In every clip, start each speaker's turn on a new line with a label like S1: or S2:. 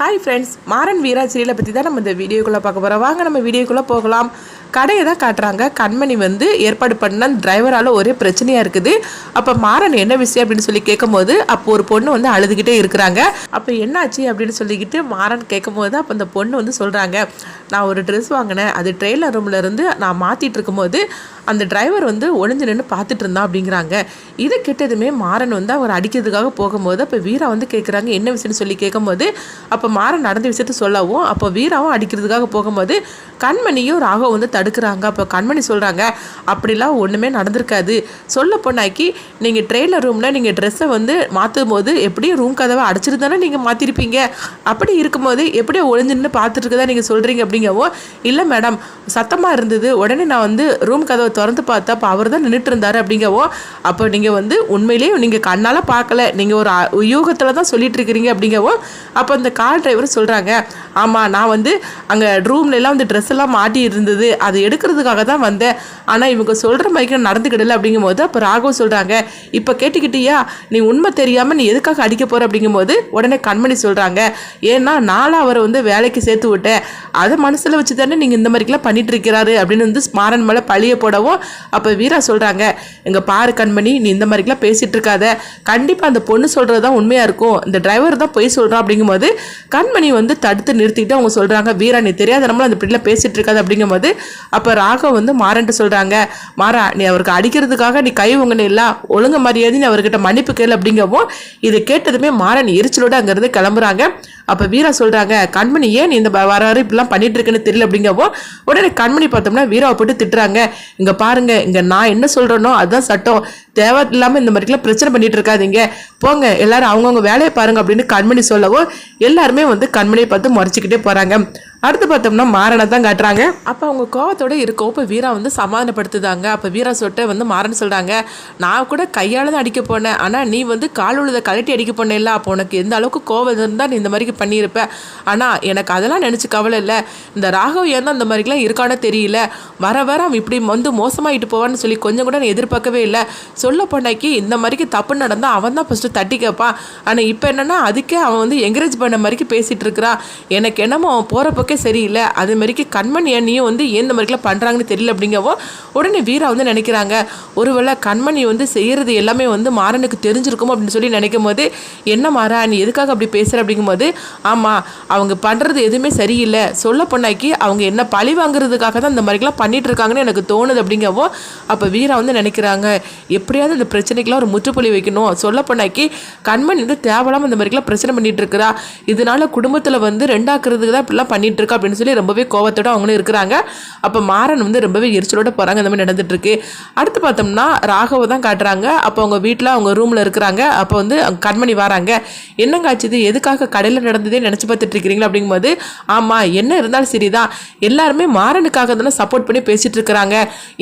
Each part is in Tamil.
S1: ஹாய் ஃப்ரெண்ட்ஸ், மாறன் வீரா சீரியலை பற்றி தான் நம்ம இந்த வீடியோக்குள்ளே பார்க்க போகிறோம். வாங்க நம்ம வீடியோக்குள்ளே போகலாம். கடையை தான் காட்டுறாங்க. கண்மணி வந்து ஏற்பாடு பண்ண டிரைவரால் ஒரே பிரச்சனையாக இருக்குது. அப்போ மாறன் என்ன விஷயம் அப்படின்னு சொல்லி கேட்கும்போது அப்போ ஒரு பொண்ணு வந்து அழுதுகிட்டே இருக்கிறாங்க. அப்போ என்னாச்சு அப்படின்னு சொல்லிக்கிட்டு மாறன் கேட்கும்போது அப்போ அந்த பொண்ணு வந்து சொல்கிறாங்க, நான் ஒரு ட்ரெஸ் வாங்கினேன், அது ட்ரெயிலர் ரூமில் இருந்து நான் மாற்றிட்டு இருக்கும்போது அந்த டிரைவர் வந்து ஒளிஞ்சு நின்று பார்த்துட்டு இருந்தான் அப்படிங்கிறாங்க. இதை கிட்டதுமே மாறன் வந்து அவர் அடிக்கிறதுக்காக போகும்போது அப்போ வீரா வந்து கேட்குறாங்க என்ன விஷயம்னு சொல்லி கேட்கும்போது அப்போ மாறன் நடந்த விஷயத்த சொல்லவும் அப்போ வீராவும் அடிக்கிறதுக்காக போகும்போது கண்மணியும் ராகவும் வந்து தடுக்கிறாங்க. அப்போ கண்மணி சொல்கிறாங்க, அப்படிலாம் ஒன்றுமே நடந்திருக்காது. சொல்ல போனாக்கி நீங்கள் ட்ரெயிலர் ரூமில் நீங்கள் ட்ரெஸ்ஸை வந்து மாற்றும் போது எப்படியும் ரூம் கதவை அடைச்சிட்டு தானே நீங்கள் மாற்றிருப்பீங்க. அப்படி இருக்கும்போது எப்படியோ ஒளிஞ்சுன்னு பார்த்துட்டு இருக்கதா நீங்கள் சொல்கிறீங்க அப்படிங்கவோ, இல்லை மேடம் சத்தமாக இருந்தது, உடனே நான் வந்து ரூம் கதவை திறந்து பார்த்தா அப்போ அவர் தான் நின்றுட்டு இருந்தார் அப்படிங்கவோ, அப்போ நீங்கள் வந்து உண்மையிலேயே நீங்கள் கண்ணால் பார்க்கல, நீங்கள் ஒரு யூகத்தில் தான் சொல்லிட்டு இருக்கிறீங்க அப்படிங்கவோ, அப்போ அந்த கார் டிரைவர் சொல்கிறாங்க, ஆமாம் நான் வந்து அங்கே ரூம்லலாம் வந்து ட்ரெஸ் எல்லாம் மாட்டி இருந்தது, அதை எடுக்கிறதுக்காக தான் வந்தேன், ஆனால் இவங்க சொல்கிற மாதிரி நடந்துக்கிடல அப்படிங்கும்போது அப்போ ராகவ் சொல்கிறாங்க, இப்போ கேட்டுக்கிட்டியா நீ உண்மை தெரியாமல் நீ எதுக்காக அடிக்க போகிற அப்படிங்கும்போது உடனே கண்மணி சொல்கிறாங்க, ஏன்னா நானும் அவரை வந்து வேலைக்கு சேர்த்து விட்டேன், அதை மனசில் வச்சு தானே நீங்கள் இந்த மாதிரிக்கெல்லாம் பண்ணிட்டு இருக்கிறாரு அப்படின்னு வந்து மாறன் மேலே பழிய போடவும் அப்போ வீரா சொல்கிறாங்க, இங்கே பாரு கண்மணி நீ இந்த மாதிரிக்கெல்லாம் பேசிகிட்டு இருக்காத, கண்டிப்பாக அந்த பொண்ணு சொல்கிறது தான் உண்மையாக இருக்கும், இந்த டிரைவர் தான் பொய் சொல்கிறான் அப்படிங்கும்போது கண்மணி வந்து தடுத்து நிறுத்திக்கிட்டு அவங்க சொல்கிறாங்க, வீரா நீ தெரியாத நம்மள அந்த பிள்ளைல பேசிகிட்டு இருக்காது அப்படிங்கும்போது அப்போ ராகவ் வந்து மாறன்ட்டு சொல்கிறாங்க, மாறா நீ அவருக்கு அடிக்கிறதுக்காக நீ கை உங்கன்னு இல்லை, ஒழுங்கு மரியாதை நீ அவர்கிட்ட மன்னிப்பு கேளு அப்படிங்கவும் இதை கேட்டதுமே மாறன் எரிச்சலோடு அங்கேருந்து கிளம்புறாங்க. அப்போ வீரா சொல்கிறாங்க, கண்மணி ஏன் நீ இந்த வராரு இப்படிலாம் பண்ணிட்டு இருக்குன்னு தெரியல அப்படிங்கவோ உடனே கண்மணி பார்த்தோம்னா வீராவை போட்டு திட்டுறாங்க, இங்கே பாருங்க இங்கே நான் என்ன சொல்கிறேனோ அதுதான் சட்டம், தேவை இல்லாமல் இந்த மாதிரிலாம் பிரச்சனை பண்ணிட்டு இருக்காதீங்க, போங்க எல்லாரும் அவங்கவுங்க வேலையை பாருங்க அப்படின்னு கண்மணி சொல்லவோ எல்லாருமே வந்து கண்மணியை பார்த்து முறைச்சிக்கிட்டே போகிறாங்க. அடுத்து பார்த்தோம்னா மாறனை தான் காட்டுறாங்க. அப்போ அவங்க கோவத்தோடு இருக்கோ இப்போ வீரா வந்து சமாதானப்படுத்துதாங்க. அப்போ வீரா சொட்ட வந்து மாறன் சொல்கிறாங்க, நான் கூட கையால் தான் அடிக்க போனேன், ஆனால் நீ வந்து கால் உழுத கழட்டி அடிக்க போனேன்ல, அப்போ உனக்கு எந்த அளவுக்கு கோவம் இருந்தால் நீ இந்த மாதிரி பண்ணியிருப்ப, ஆனால் எனக்கு அதெல்லாம் நினச்சி கவலை இல்லை, இந்த ராகவ் ஏன் தான் இந்த மாதிரிலாம் இருக்கானே தெரியல, வர அவன் இப்படி வந்து மோசமாகிட்டு போவான்னு சொல்லி கொஞ்சம் கூட நான் எதிர்பார்க்கவே இல்லை, சொல்ல போனாக்கி இந்த மாதிரிக்கு தப்பு நடந்தால் அவன் தான் ஃபஸ்ட்டு தட்டி கேட்பான், ஆனால் இப்போ என்னென்னா அதுக்கே அவன் வந்து என்கரேஜ் பண்ண மாதிரிக்கு பேசிகிட்டு இருக்கிறான், எனக்கு என்னமோ அவன் போகிற பக்கம் சரியில்லை, அதே மாதிரிக்கு கண்மணி அண்ணியும் வந்து ஏன் இந்த மாதிரிலாம் பண்ணுறாங்கன்னு தெரியல அப்படிங்கவோ உடனே வீரா வந்து நினைக்கிறாங்க, ஒருவேளை கண்மணி வந்து செய்கிறது எல்லாமே வந்து மாறனுக்கு தெரிஞ்சிருக்கும் அப்படின்னு சொல்லி நினைக்கும் போது, என்ன மாறா நீ எதுக்காக அப்படி பேசுகிற அப்படிங்கும்போது, ஆமாம் அவங்க பண்ணுறது எதுவுமே சரியில்லை, சொல்ல பொண்ணாக்கி அவங்க என்ன பழி வாங்குறதுக்காக தான் இந்த மாதிரிலாம் பண்ணிட்டு இருக்காங்கன்னு எனக்கு தோணுது அப்படிங்கவோ அப்போ வீரா வந்து நினைக்கிறாங்க, எப்படியாவது இந்த பிரச்சனைக்கெல்லாம் ஒரு முற்றுப்புள்ளி வைக்கணும், சொல்ல பொண்ணாக்கி கண்மணி வந்து தேவையில்லாமல் இந்த மாதிரிலாம் பிரச்சனை பண்ணிட்டு இருக்கிறா, இதனால குடும்பத்தில் வந்து ரெண்டாக்குறதுக்கு தான் இப்படிலாம் பண்ணிட்டு இருக்கா அப்படின்னு சொல்லி ரொம்பவே கோவத்தோட அவங்களும் இருக்கிறாங்க. அப்போ மாறன் வந்து ரொம்பவே எரிச்சலோட போகிறாங்க, இந்த மாதிரி நடந்துட்டு இருக்கு. அடுத்து பார்த்தோம்னா ராகவை தான் காட்டுறாங்க. அப்போ அவங்க வீட்டில் அவங்க ரூமில் இருக்கிறாங்க. அப்போ வந்து கண்மணி வராங்க, என்னங்க ஆச்சுது, எதுக்காக கடையில் நடந்ததே நினச்சி பார்த்துட்டு இருக்கிறீங்களா அப்படிங்கும்போது, ஆமாம் என்ன இருந்தாலும் சரிதான், எல்லாருமே மாறனுக்காக தானே சப்போர்ட் பண்ணி பேசிட்டு இருக்கிறாங்க,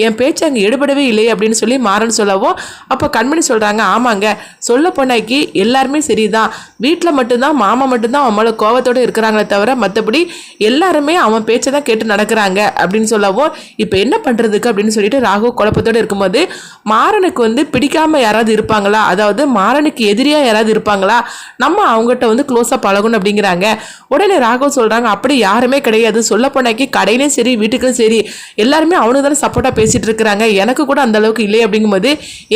S1: என் பேச்சு அங்கே எடுபடவே இல்லை அப்படின்னு சொல்லி மாறன் சொல்லவும் அப்போ கண்மணி சொல்கிறாங்க, ஆமாங்க சொல்ல போனாக்கி எல்லாருமே சரிதான், வீட்டில் மட்டும்தான் மாமா மட்டும்தான் அவங்கள கோவத்தோடு இருக்கிறாங்களே தவிர மற்றபடி எல்லாருமே அவன் பேச்சை தான் கேட்டு நடக்கிறாங்க அப்படின்னு சொல்லவும் இப்போ என்ன பண்ணுறதுக்கு அப்படின்னு சொல்லிட்டு ராகவ் குழப்பத்தோடு இருக்கும்போது மாறனுக்கு வந்து பிடிக்காமல் யாராவது இருப்பாங்களா, அதாவது மாறனுக்கு எதிரியாக யாராவது இருப்பாங்களா, நம்ம அவங்ககிட்ட வந்து க்ளோஸாக பழகணும் அப்படிங்கிறாங்க. உடனே ராகவ் சொல்கிறாங்க, அப்படி யாருமே கிடையாது, சொல்ல போனாக்கி கடையிலையும் சரி வீட்டுக்கும் சரி எல்லாருமே அவனுக்கு தானே சப்போர்ட்டாக பேசிகிட்டு இருக்கிறாங்க, எனக்கு கூட அந்த அளவுக்கு இல்லை அப்படிங்கும்போது,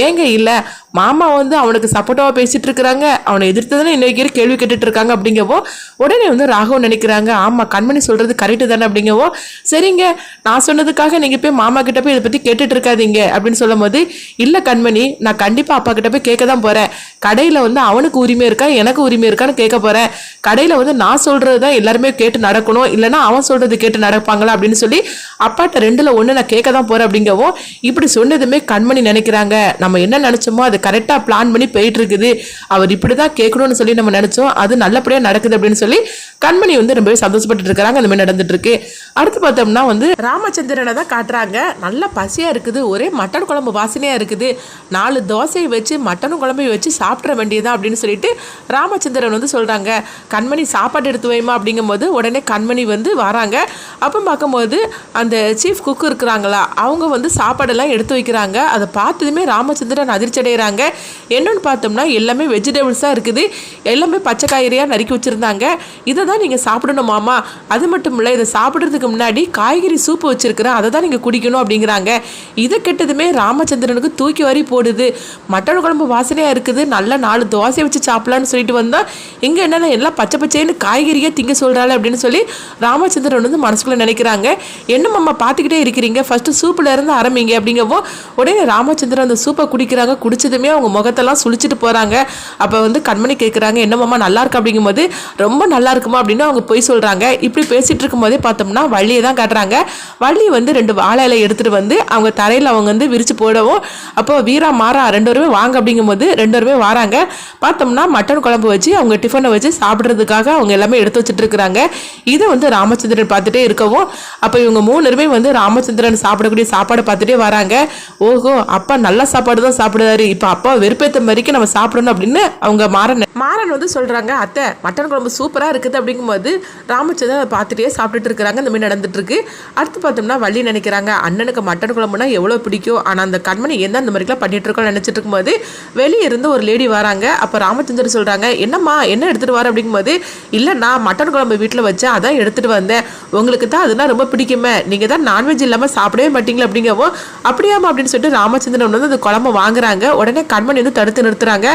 S1: ஏங்க இல்லை மாமா வந்து அவனுக்கு சப்போர்ட்டாக பேசிகிட்டு இருக்கிறாங்க, அவனை எதிர்த்து தானே இன்னைக்கு கேள்வி கேட்டுட்டு இருக்காங்க அப்படிங்கவோ உடனே வந்து ராகவ் நினைக்கிறாங்க, ஆமாம் கண்மணி சொல்கிறது கரெக்டு தானே அப்படிங்கவோ, சரிங்க நான் சொன்னதுக்காக நீங்கள் போய் மாமா கிட்ட போய் இதை பற்றி கேட்டுட்டு இருக்காதீங்க அப்படின்னு சொல்லும் போது, இல்லை கண்மணி நான் கண்டிப்பாக அப்பா கிட்ட போய் கேட்க தான் போகிறேன், கடையில் வந்து அவனுக்கு உரிமை இருக்கா எனக்கு உரிமை இருக்கான்னு கேட்க போகிறேன், கடையில் வந்து நான் சொல்கிறது தான் எல்லாருமே கேட்டு நடக்கணும், இல்லைனா அவன் சொல்கிறது கேட்டு நடப்பாங்களா அப்படின்னு சொல்லி அப்பாட்ட ரெண்டில் ஒன்று நான் கேட்க தான் போகிறேன் அப்படிங்கவும் இப்படி சொன்னதுமே கண்மணி நினைக்கிறாங்க, நம்ம என்ன நினச்சோமோ அது கரெக்டாக பிளான் பண்ணி போயிட்டு இருக்குது, அவர் இப்படி தான் கேட்கணும்னு சொல்லி நம்ம நினச்சோம், அது நல்லபடியாக நடக்குது அப்படின்னு சொல்லி கண்மணி வந்து ரொம்பவே சந்தோஷப்பட்டு இருக்கிறாங்க. அந்த மாதிரி நடந்துட்டு இருக்கு. அடுத்து பார்த்தோம்னா வந்து ராமச்சந்திரனை தான் காட்டுறாங்க. நல்ல பசியாக இருக்குது, ஒரே மட்டன் குழம்பு வாசனையாக இருக்குது, 4 தோசையை வச்சு மட்டனும் குழம்பையும் வச்சு சாப்பிட வேண்டியதான் அப்படின்னு சொல்லிட்டு ராமச்சந்திரன் வந்து சொல்கிறாங்க, கண்மணி சாப்பாடு எடுத்து வைமா அப்படிங்கும்போது உடனே கண்மணி வந்து வராங்க. அப்போ பார்க்கும்போது அந்த சீஃப் குக்கு இருக்கிறாங்களா அவங்க வந்து சாப்பாடெல்லாம் எடுத்து வைக்கிறாங்க. அதை பார்த்ததுமே ராமச்சந்திரன் அதிர்ச்சி அடைகிறாங்க. என்னன்னு பார்த்தோம்னா எல்லாமே வெஜிடபிள்ஸாக இருக்குது, எல்லாமே பச்சை காய்கறியாக நறுக்கி வச்சுருந்தாங்க. இதை தான் தான் நீங்கள் சாப்பிடணும் மாமா, அது மட்டும் இல்லை இதை சாப்பிட்றதுக்கு முன்னாடி காய்கறி சூப்பு வச்சுருக்கிறேன், அதை தான் நீங்கள் குடிக்கணும் அப்படிங்கிறாங்க. இதை கெட்டதுமே ராமச்சந்திரனுக்கு தூக்கி வாரி போடுது. மட்டன் குழம்பு வாசனையாக இருக்குது, நல்லா 4 தோசை வச்சு சாப்பிடலான்னு சொல்லிட்டு வந்தால் இங்கே என்னென்ன எல்லாம் பச்சை பச்சைன்னு காய்கறியே திங்க சொல்கிறாள் அப்படின்னு சொல்லி ராமச்சந்திரன் வந்து மனசுக்குள்ளே நினைக்கிறாங்க. என்ன மாமா பார்த்துக்கிட்டே இருக்கிறீங்க, ஃபஸ்ட்டு சூப்பில் இருந்து ஆரம்பிங்க அப்படிங்கவோ உடனே ராமச்சந்திரன் அந்த சூப்பை குடிக்கிறாங்க. குடிச்சதுமே அவங்க முகத்தெல்லாம் சுழிச்சிட்டு போகிறாங்க. அப்போ வந்து கண்மணி கேட்குறாங்க, என்ன மாமா நல்லா இருக்கு அப்படிங்கும்போது ரொம்ப நல்லா இருக்குமா அப்படின்னு அவங்க போய் சொல்கிறாங்க. இப்படி பேசிகிட்டு இருக்கும்போதே பார்த்தோம்னா வள்ளியை தான் காட்டுறாங்க. வள்ளி வந்து 2 வாழை இலை எடுத்துகிட்டு வந்து அவங்க தரையில் அவங்க வந்து விரித்து போடவும் அப்போ வீரா மாறா 2 பேருமே வாங்க அப்படிங்கும்போது 2 பேருமே வராங்க. பார்த்தோம்னா மட்டன் குழம்பு வச்சு அவங்க டிஃபனை வச்சு சாப்பிட்றதுக்காக அவங்க எல்லாமே எடுத்து வச்சுட்டு இருக்கிறாங்க. இதை வந்து ராமச்சந்திரன் பார்த்துட்டே இருக்கவும் அப்போ இவங்க 3 பேருமே வந்து ராமச்சந்திரன் சாப்பிடக்கூடிய சாப்பாடை பார்த்துட்டே வராங்க. ஓஹோ, அப்பா நல்ல சாப்பாடு தான் சாப்பிடுறாரு, இப்போ அப்பா வெறுப்பேற்ற மாதிரிக்கு நம்ம சாப்பிடணும் அப்படின்னு அவங்க மாறன் வந்து சொல்கிறாங்க. அத்தை மட்டன் குழம்பு சூப்பராக இருக்குது அப்படிங்கும்போது ராமச்சந்திரன் அதை பார்த்துட்டே சாப்பிட்டுட்டு இருக்கிறாங்க. இந்த மாதிரி நடந்துட்டு இருக்கு. அடுத்து பார்த்தோம்னா வள்ளி நினைக்கிறாங்க, அண்ணனுக்கு மட்டன் குழம்புனா எவ்வளோ பிடிக்கும், ஆனால் அந்த கண்மணி எந்த அந்த மாதிரிலாம் பண்ணிட்டு இருக்கோம்னு நினச்சிட்டு இருக்கும்போது வெளியே இருந்து ஒரு லேடி வராங்க. அப்போ ராமச்சந்திரன் சொல்கிறாங்க, என்னம்மா என்ன எடுத்துகிட்டு வர அப்படிங்கும்போது, இல்லை நான் மட்டன் குழம்பு வீட்டில் வச்சேன், அதான் எடுத்துகிட்டு வந்தேன், உங்களுக்கு தான் அதெல்லாம் ரொம்ப பிடிக்குமே, நீங்கள் தான் நான்வெஜ் இல்லாமல் சாப்பிடவே மாட்டீங்களா அப்படிங்கவும் அப்படியாமா அப்படின்னு சொல்லிட்டு ராமச்சந்திரன் வந்து அந்த குழம்பு வாங்குறாங்க. உடனே கண்மணி வந்து தடுத்து நிறுத்துறாங்க.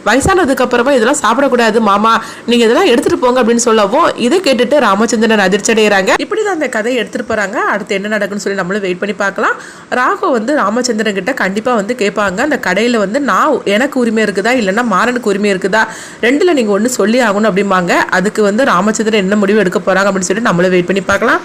S1: வயசானதுக்கு அப்புறமா இதெல்லாம் சாப்பிடக்கூடாது மாமா, நீங்க இதெல்லாம் எடுத்துட்டு போங்க அப்படின்னு சொல்லவும் இதை கேட்டுட்டு ராமச்சந்திரன் அதிர்ச்சி அடைகிறாங்க. இப்படிதான் அந்த கதையை எடுத்துட்டு போறாங்க. அடுத்து என்ன நடக்குன்னு சொல்லி நம்மளும் வெயிட் பண்ணி பார்க்கலாம். ராகு வந்து ராமச்சந்திரன் கிட்ட கண்டிப்பா வந்து கேட்பாங்க, அந்த கடையில வந்து நான் எனக்கு உரிமை இருக்குதா இல்லைன்னா மாறனுக்கு உரிமை இருக்குதா, 2ல நீங்க ஒன்று சொல்லி ஆகணும் அப்படிம்பாங்க. அதுக்கு வந்து ராமச்சந்திரன் என்ன முடிவு எடுக்க போறாங்க அப்படின்னு சொல்லி நம்மளும் வெயிட் பண்ணி பார்க்கலாம்.